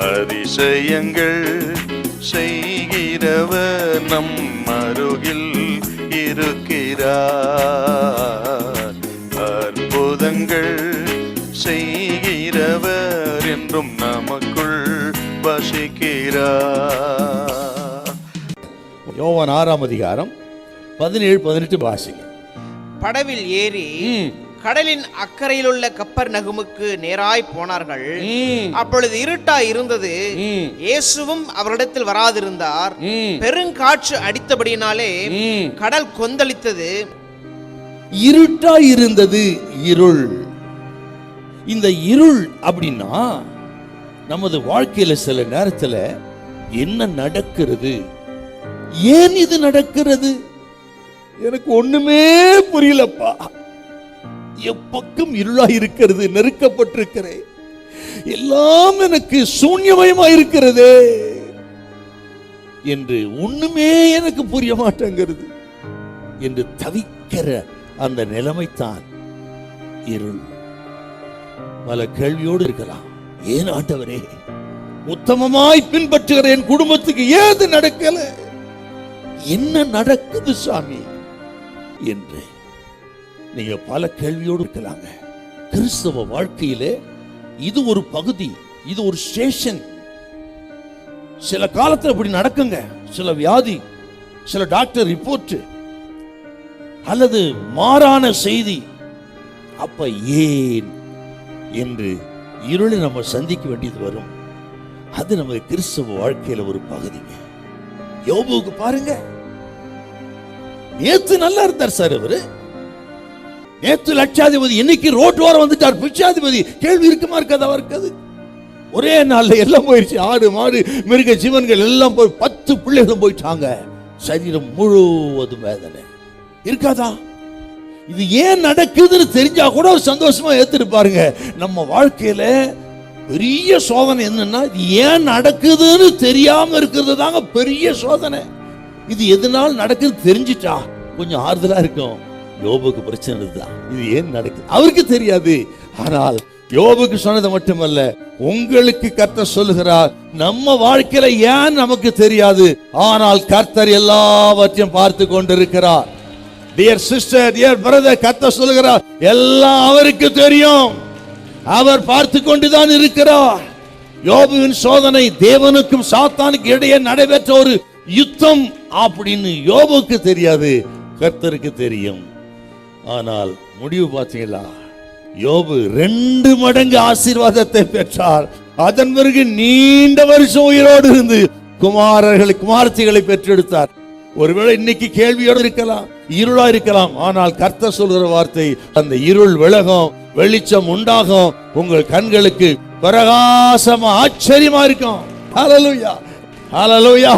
அதிசயங்கள் செய்கிறவர் நம் அருகில் இருக்கிறார். அற்புதங்கள் செய்கிறவர் என்றும் நமக்குள் வசிக்கிறார். யோவான் 6ஆம் அதிகாரம் 17-18 வாசிங்க. படவில் ஏறி கடலின் அக்கறையில் உள்ள கப்பர்நகுமுக்கு நேராய் போனார்கள். அப்பொழுது இருட்டாய் இருந்தது. இயேசுவும் அவரிடத்தில் வராதிருந்தார். பெருங்காற்று அடித்தபடியினாலே கடல் கொந்தளித்தது. இருட்டாய் இருந்தது, இருள். இந்த இருள் அப்படின்னா நமது வாழ்க்கையில சில நேரத்துல என்ன நடக்கிறது, ஏன் இது நடக்கிறது, எனக்கு ஒண்ணுமே புரியலப்பா. எப்பக்கம் இருளா இருக்கிறது, நெருக்கப்பட்டிருக்கிறேன், எல்லாம் எனக்கு சூன்யமயமா இருக்கிறது என்று ஒண்ணுமே எனக்கு புரிய மாட்டேங்கிறது என்று தவிக்கிற அந்த நிலைமைத்தான் இருள். பல கேள்வியோடு இருக்கலாம். ஏன் ஆண்டவரே, உத்தமமாய் பின்பற்றுகிற என் குடும்பத்துக்கு ஏது நடக்கல, என்ன நடக்குது சாமி என்று நீங்க பல கேள்வியோடு இருக்கலாங்க. கிறிஸ்தவ வாழ்க்கையிலே இது ஒரு பகுதி, இது ஒரு ஸ்டேஷன். சில காலத்தில் இப்படி நடக்குங்க. சில வியாதி, சில டாக்டர் ரிப்போர்ட் அல்லது மாறான செய்தி. அப்ப ஏன் என்று இருளை நம்ம சந்திக்க வேண்டியது வரும். அது நம்ம கிறிஸ்தவ வாழ்க்கையில ஒரு பகுதிங்க. யோபுவுக்கு பாருங்க, நேத்து நல்லா இருந்தார் சார் அவரு, நேத்து லட்சாதிபதி, இன்னைக்கு ரோட்டு வாரம் வந்துட்டார் பிச்சாதிபதி. கேள்வி இருக்குமா இருக்காது அவருக்கு? ஒரே நாள்ல எல்லாம் போயிடுச்சு. ஆடு மாடு மிருக ஜீவன்கள் எல்லாம் போய் 10 பிள்ளைகளும் போயிட்டாங்க. சரீரம் முழுவதும் வேதனை இருக்காதா? இது ஏன் நடக்குதுன்னு தெரிஞ்சா கூட சந்தோஷமா ஏத்துருப்பாருங்க. நம்ம வாழ்க்கையில பெரிய சோதனை என்னன்னா, இது ஏன் நடக்குதுன்னு தெரியாம இருக்கிறது தாங்க பெரிய சோதனை. இது எதனால நடக்குது தெரிஞ்சிட்டா கொஞ்சம் ஆறுதலா இருக்கும். யோபுக்கு பிரச்சனை தான், இது ஏன் நடக்குது அவருக்கு தெரியாது. ஆனால் யோபுக்கு சொன்னது மட்டுமல்ல, உங்களுக்கு கர்த்தர் சொல்லுகிறார், நம்ம வாழ்க்கையில ஏன் நமக்கு தெரியாது, ஆனால் கர்த்தர் எல்லாவற்றையும் பார்த்து கொண்டிருக்கிறார். டியர் சிஸ்டர், டியர் பிரதர், கர்த்தர் சொல்லுகிறார், எல்லாம் அவருக்கு தெரியும், அவர் பார்த்து கொண்டுதான் இருக்கிறார். யோபுவின் சோதனை தேவனுக்கும் சாத்தானுக்கு இடையே நடைபெற்ற ஒரு யுத்தம் அப்படின்னு யோபுக்கு தெரியாது, கர்த்தருக்கு தெரியும். ஆனால் முடிவு பார்த்தீங்களா, யோபு 2 மடங்கு ஆசீர்வாதத்தை பெற்றார். அதன் பிறகு நீண்ட வருஷம் உயிரோடு இருந்து குமாரர்களை பெற்றெடுத்தார். ஒருவேளை இன்னைக்கு கேள்வியோடு இருக்கலாம், இருளா இருக்கலாம், ஆனால் கர்த்தர் சொல்கிற வார்த்தை, அந்த இருள் விலகும், வெளிச்சம் உண்டாகும், உங்கள் கண்களுக்கு பிரகாசமா ஆச்சரியமா இருக்கும். ஹல்லேலூயா, ஹல்லேலூயா.